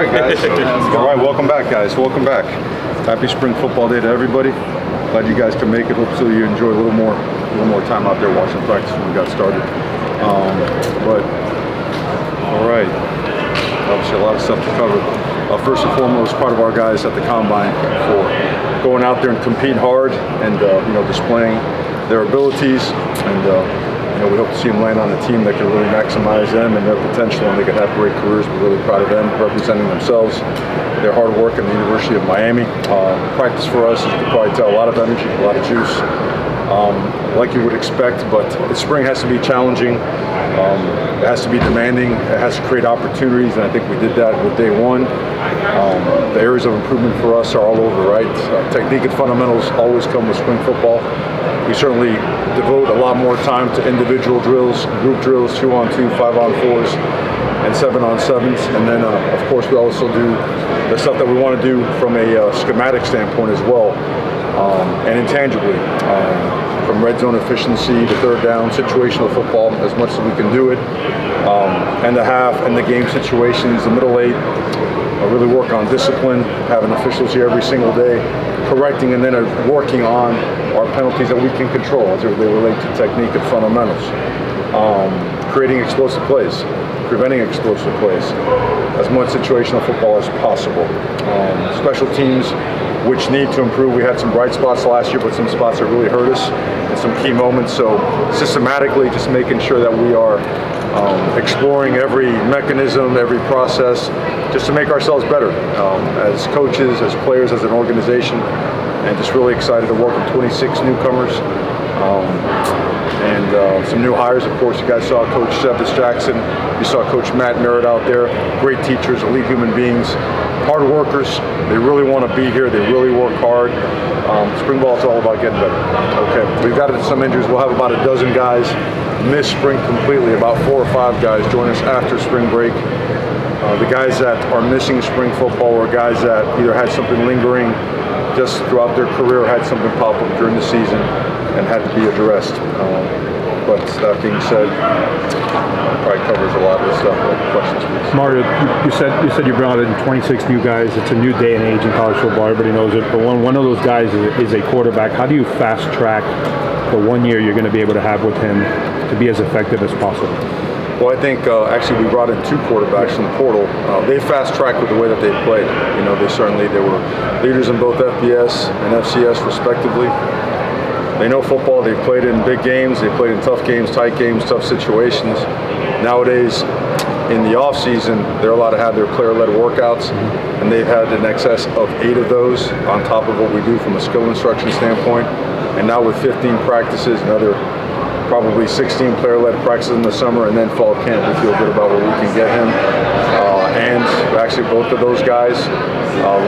right, guys. All right, welcome back, guys. Welcome back. Happy Spring Football Day to everybody. Glad you guys can make it. Hopefully you enjoy a little more time out there watching practice when we got started. But all right, obviously a lot of stuff to cover. First and foremost, part of our guys at the Combine for going out there and competing hard and displaying their abilities, and we hope to see them land on a team that can really maximize them and their potential, and they can have great careers. We're really proud of them representing themselves, their hard work in the University of Miami. Practice for us, as you can probably tell, a lot of energy, a lot of juice, like you would expect, but spring has to be challenging. It has to be demanding. It has to create opportunities, and I think we did that with day one. The areas of improvement for us are all over, right? Technique and fundamentals always come with spring football. We certainly devote a lot more time to individual drills, group drills, 2-on-2, 5-on-4s, and 7-on-7s. And then, of course, we also do the stuff that we want to do from a schematic standpoint as well, and intangibly. From red zone efficiency to third down, situational football, as much as we can do it, and the half and the game situations, the middle eight, really work on discipline, having officials here every single day, correcting and then working on our penalties that we can control as they relate to technique and fundamentals, creating explosive plays, preventing explosive plays, as much situational football as possible. Special teams, which need to improve. We had some bright spots last year, but some spots that really hurt us in some key moments. So systematically, just making sure that we are exploring every mechanism, every process, just to make ourselves better as coaches, as players, as an organization, and just really excited to work with 26 newcomers and some new hires. Of course, you guys saw Coach Sevis Jackson. You saw Coach Matt Merritt out there. Great teachers, elite human beings, hard workers. They really want to be here. They really work hard. Spring ball is all about getting better. Okay, we've got some injuries. We'll have about a dozen guys miss spring completely. About 4 or 5 guys join us after spring break. The guys that are missing spring football are guys that either had something lingering just throughout their career, had something pop up during the season, and had to be addressed. But that being said, probably covers a lot of the stuff. Questions, please. Mario, you said you brought in 26 new guys. It's a new day and age in college football. Everybody knows it. But one of those guys is a quarterback. How do you fast track the 1 year you're going to be able to have with him to be as effective as possible? Well, I think actually we brought in 2 quarterbacks from the portal. They fast-tracked with the way that they played. They were leaders in both FBS and FCS respectively. They know football. They've played in big games. They've played in tough games, tight games, tough situations. Nowadays, in the off-season, they're allowed to have their player-led workouts, and they've had in excess of 8 of those on top of what we do from a skill instruction standpoint. And now with 15 practices, another probably 16 player-led practices in the summer, and then fall camp, we feel good about what we can get him. And actually both of those guys,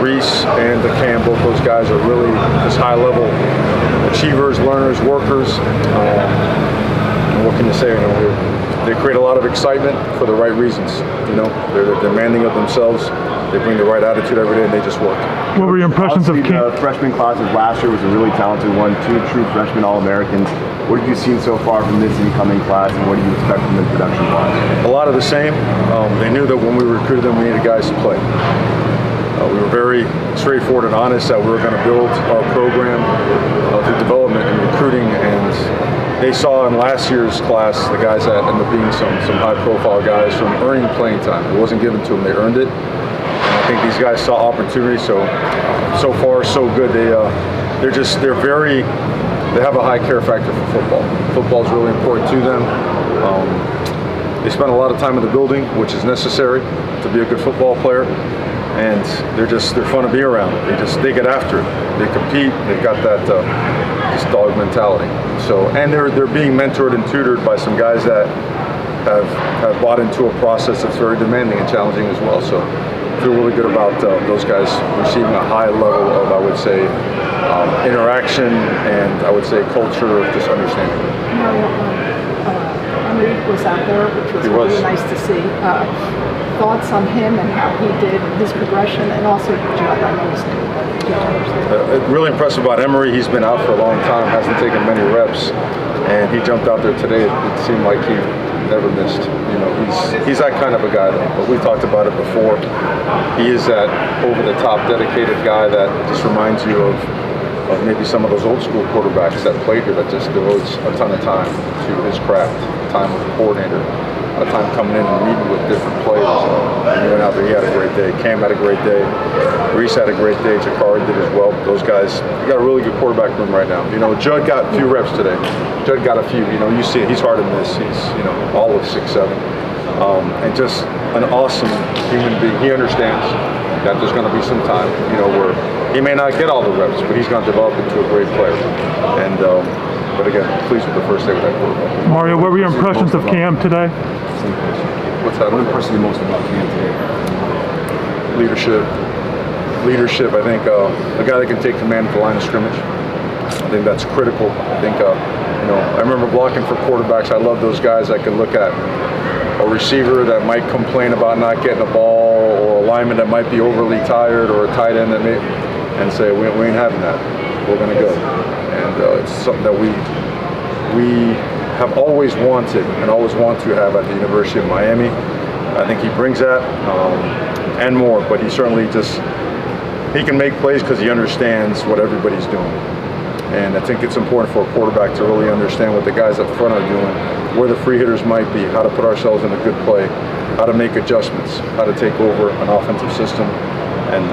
Reese and Cam, both those guys are really just high-level achievers, learners, workers. And what can you say? They create a lot of excitement for the right reasons. They're demanding of themselves. They bring the right attitude every day, and they just work. What were your impressions of the freshman class of last year? Was a really talented one. 2 true freshman All-Americans. What have you seen so far from this incoming class, and what do you expect from them production-wise? A lot of the same. They knew that when we recruited them, we needed guys to play. We were very straightforward and honest that we were going to build our program through development and recruiting, and they saw in last year's class the guys that ended up being some high-profile guys from earning playing time. It wasn't given to them; they earned it. And I think these guys saw opportunity. So far, so good. They have a high care factor for football. Football is really important to them. They spend a lot of time in the building, which is necessary to be a good football player. And they're fun to be around. They get after it. They compete. They've got that just dog mentality. And they're being mentored and tutored by some guys that have bought into a process that's very demanding and challenging as well. So I feel really good about those guys receiving a high level of, I would say, interaction and I would say culture of just understanding. Emery was out there, which was really nice to see. Thoughts on him and how he did his progression, and also Judd, I noticed. Really impressive about Emery. He's been out for a long time, hasn't taken many reps, and he jumped out there today. It seemed like he never missed. You know, he's that kind of a guy though. But we talked about it before. He is that over-the-top dedicated guy that just reminds you of maybe some of those old school quarterbacks that played here, that just devotes a ton of time to his craft, time with the coordinator, a time coming in and meeting with different players. And he went out there, he had a great day. Cam had a great day. Reese had a great day. Jakari did as well. Those guys, you got a really good quarterback room right now. You know, Judd got a few reps today. Judd got a few. You know, you see it. He's hard to miss. He's, you know, all of 6'7", and just an awesome human being. He understands that there's going to be some time, you know, where he may not get all the reps, but he's going to develop into a great player. And but again, pleased with the first day with that quarterback. Mario, what were your impressions of Cam today? What's that? What impressed you most about Cam today? Leadership. I think a guy that can take command of the line of scrimmage. I think that's critical. I think you know, I remember blocking for quarterbacks. I love those guys that can look at a receiver that might complain about not getting a ball, or a lineman that might be overly tired, or a tight end that may, and say, we ain't having that. We're going to go. And it's something that we have always wanted and always want to have at the University of Miami. I think he brings that and more, but he certainly he can make plays because he understands what everybody's doing. And I think it's important for a quarterback to really understand what the guys up front are doing, where the free hitters might be, how to put ourselves in a good play, how to make adjustments, how to take over an offensive system. And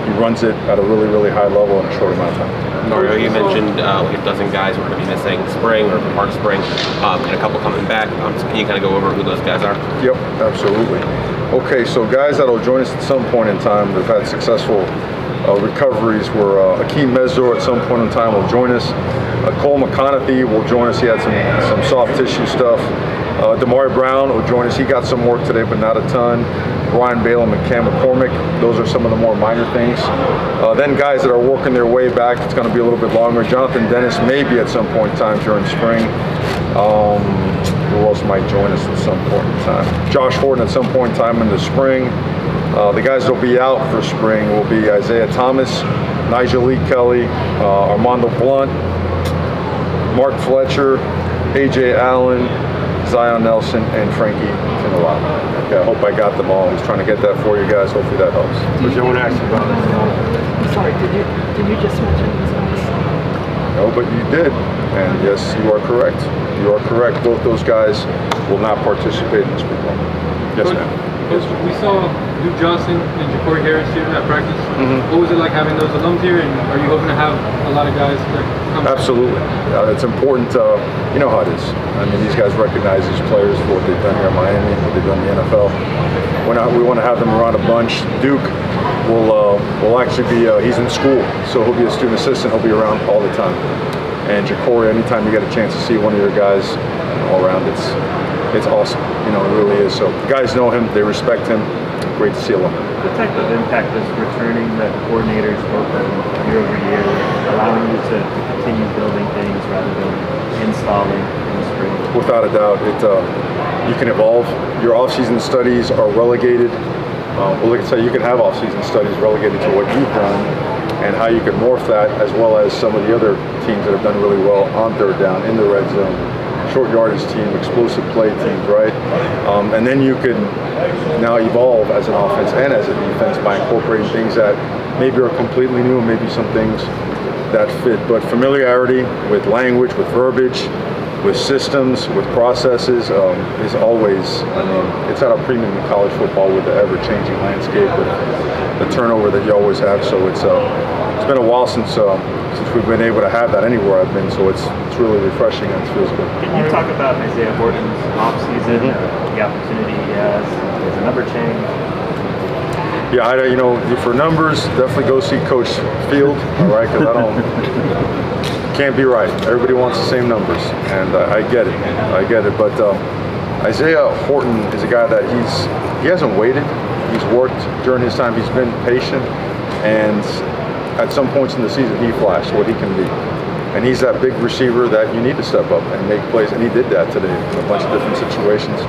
he runs it at a really, really high level in a short amount of time. Mario, you mentioned like a dozen guys who are going to be missing spring or part of spring, and a couple coming back. So can you kind of go over who those guys are? Yep, absolutely. Okay, so guys that will join us at some point in time that have had successful recoveries were Akeem Mezdor at some point in time will join us. Cole McConaughey will join us. He had some soft tissue stuff. Damari Brown will join us. He got some work today, but not a ton. Ryan Balaam and Cam McCormick, those are some of the more minor things. Then guys that are working their way back, it's going to be a little bit longer. Jonathan Dennis maybe at some point in time during spring. Who else might join us at some point in time? Josh Horton at some point in time in the spring. The guys that will be out for spring will be Isaiah Thomas, Nigel Lee Kelly, Armando Blunt, Mark Fletcher, A.J. Allen, Zion Nelson, and Frankie Tinalata. Okay, I hope I got them all. I was trying to get that for you guys. Hopefully that helps. Which I want to ask you about. I'm sorry, did you just mention these guys? No, but you did. And yes, you are correct. You are correct. Both those guys will not participate in spring ball. Yes, ma'am. Coach, we saw Duke Johnson and Ja'Cory Harris here at practice. What was it like having those alums here, and are you hoping to have a lot of guys that come? Absolutely. It's important. You know how it is. I mean, these guys recognize these players for what they've done here in Miami, what they've done in the NFL. We want to have them around a bunch. Duke will actually be, he's in school, so he'll be a student assistant. He'll be around all the time. And Ja'Cory, anytime you get a chance to see one of your guys all around, it's awesome. You know, it really is. So guys know him, they respect him. Great to see him. What type of impact does returning the coordinators both year over year, allowing you to continue building things rather than installing in the spring? Without a doubt, you can evolve. Your off-season studies are relegated. Well, like I say, you can have off-season studies relegated to what you've done and how you can morph that, as well as some of the other teams that have done really well on third down, in the red zone, short yardage team, explosive play teams, right? And then you can now evolve as an offense and as a defense by incorporating things that maybe are completely new and maybe some things that fit. But familiarity with language, with verbiage, with systems, with processes is always, I mean, it's at a premium in college football with the ever-changing landscape, with the turnover that you always have. So it's been a while since we've been able to have that anywhere I've been. So it's really refreshing and it feels good. Can you talk about Isaiah Horton's offseason, the opportunity he has, his number change? Yeah, you know, for numbers, definitely go see Coach Field, all right? Because can't be right. Everybody wants the same numbers, and I get it. But Isaiah Horton is a guy that he hasn't waited. He's worked during his time. He's been patient, and at some points in the season, he flashed what he can be. And he's that big receiver that you need to step up and make plays, and he did that today in a bunch of different situations.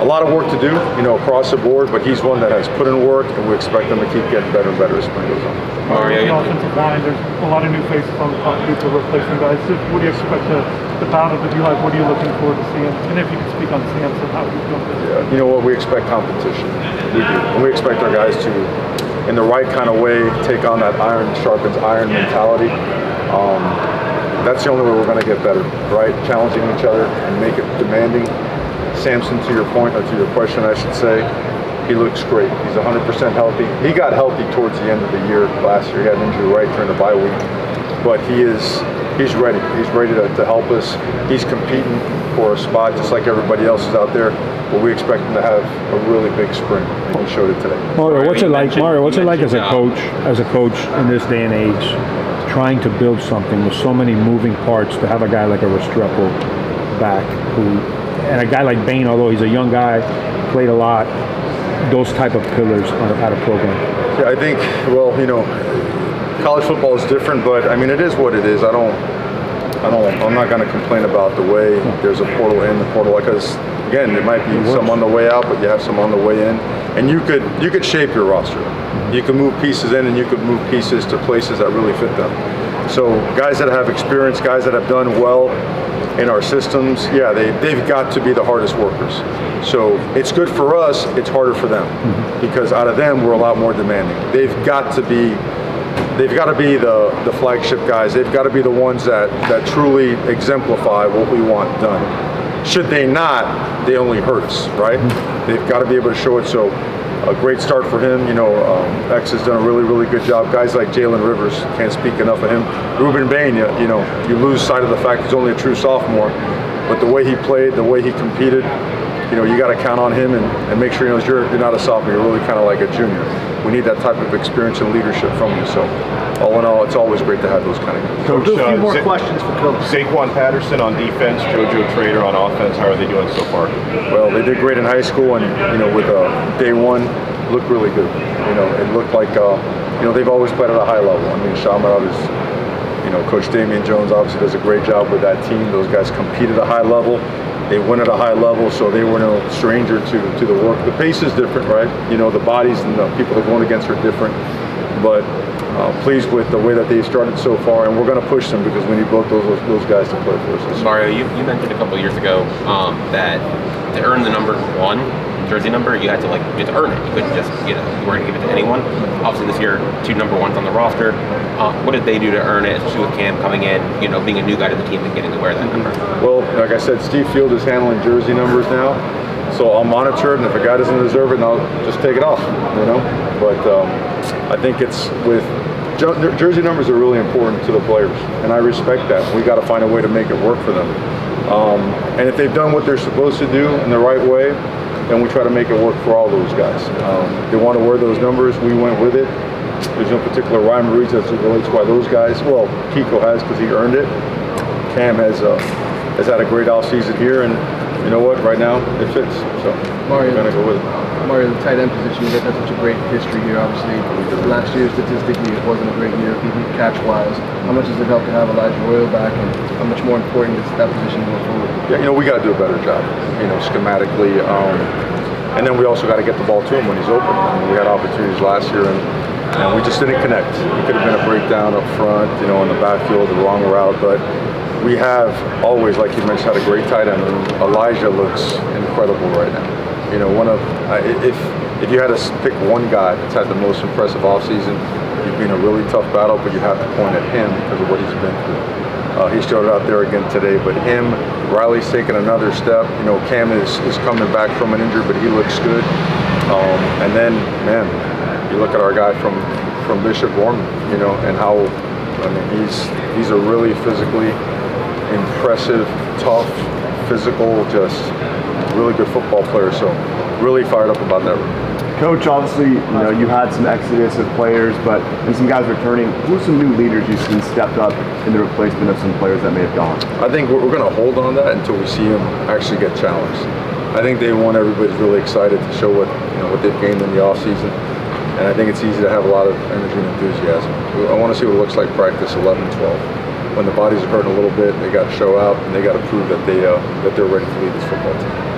A lot of work to do, across the board, but he's one that has put in work, and we expect him to keep getting better and better as spring goes on. Mario, the offensive line, there's a lot of new faces on the top group of replacement guys. So what do you expect the battle to be like? What are you looking forward to seeing? And if you can speak on Samson, how he's doing this. Yeah, you know what? We expect competition. We do. And we expect our guys to, in the right kind of way, take on that iron sharpens iron mentality. That's the only way we're going to get better, right? Challenging each other and make it demanding. Samson, to your point, or to your question, I should say, he looks great. He's 100% healthy. He got healthy towards the end of the year last year. He had an injury right during the bye week, but he's ready. He's ready to help us. He's competing for a spot just like everybody else is out there. But we expect him to have a really big sprint, and he showed it today. Mario, what's it like? Mario, what's it like as a coach in this day and age, trying to build something with so many moving parts, to have a guy like a Restrepo back, and a guy like Bain, although he's a young guy, played a lot, those type of pillars at a program? Yeah, I think, well, college football is different, but I mean, it is what it is. I'm not going to complain about the way there's a portal in, the portal out, because again, it might be some on the way out, but you have some on the way in, and you could shape your roster. You can move pieces in, and you could move pieces to places that really fit them. So guys that have experience, guys that have done well in our systems, yeah, they've got to be the hardest workers. So it's good for us, it's harder for them, because out of them, we're a lot more demanding. They've got to be the flagship guys. They've got to be the ones that truly exemplify what we want done. Should they not, they only hurt us, right? They've got to be able to show it. So a great start for him. X has done a really, really good job. Guys like Jalen Rivers, can't speak enough of him. Ruben Bain, you lose sight of the fact he's only a true sophomore, but the way he played, the way he competed, you got to count on him and make sure you're not a sophomore, you're really kind of like a junior. We need that type of experience and leadership from you. So all in all, it's always great to have those kind of guys. Coach, a few more questions for Coach. Zaquan Patterson on defense, JoJo Trader on offense. How are they doing so far? Well, they did great in high school, and with day one, looked really good. It looked like they've always played at a high level. I mean, Shamanov is, Coach Damian Jones obviously does a great job with that team. Those guys compete at a high level. They win at a high level, so they were no stranger to the work. The pace is different, right? The bodies and the people they're going against are different. But pleased with the way that they've started so far, and we're going to push them because we need both those guys to play for us. Mario, you mentioned a couple of years ago that to earn the number 1 jersey number, you had to earn it. You couldn't just, you weren't going to give it to anyone. Obviously this year, 2 number 1s on the roster. What did they do to earn it, especially with Cam coming in, being a new guy to the team and getting to wear that number? Well, like I said, Steve Field is handling jersey numbers now, so I'll monitor it, and if a guy doesn't deserve it, I'll just take it off, But I think it's with jersey numbers are really important to the players, and I respect that. We got to find a way to make it work for them. And if they've done what they're supposed to do in the right way, then we try to make it work for all those guys. They want to wear those numbers, we went with it. There's no particular rhyme or reason as it relates why those guys, well, Kiko has because he earned it. Cam has had a great offseason here, and you know what, right now, it fits. So Mario, we're going to go with it. Mario, the tight end position, you guys have such a great history here, obviously. Last year, statistically, it wasn't a great year, catch-wise. How much does it help to have Elijah Royal back, and how much more important is that position going forward? Yeah, we got to do a better job, schematically. And then we also got to get the ball to him when he's open. We had opportunities last year, and we just didn't connect. It could have been a breakdown up front, in the backfield, the wrong route, but we have always, like you mentioned, had a great tight end. Elijah looks incredible right now. If you had to pick one guy that's had the most impressive offseason, you'd be in a really tough battle, but you'd have to point at him because of what he's been through. He showed it out there again today, but Riley's taking another step. Cam is coming back from an injury, but he looks good. And then, man, you look at our guy from Bishop Gorman, and how, he's a really physically impressive, tough, physical, just really good football player. So really fired up about that. Coach, obviously, you had some exodus of players, and some guys returning. Who are some new leaders you've seen stepped up in the replacement of some players that may have gone? I think we're going to hold on that until we see them actually get challenged. I think day one, everybody's really excited to show what they've gained in the offseason, and I think it's easy to have a lot of energy and enthusiasm. I want to see what it looks like practice 11, 12. when the bodies are hurting a little bit, they got to show out and they got to prove that they're ready to lead this football team.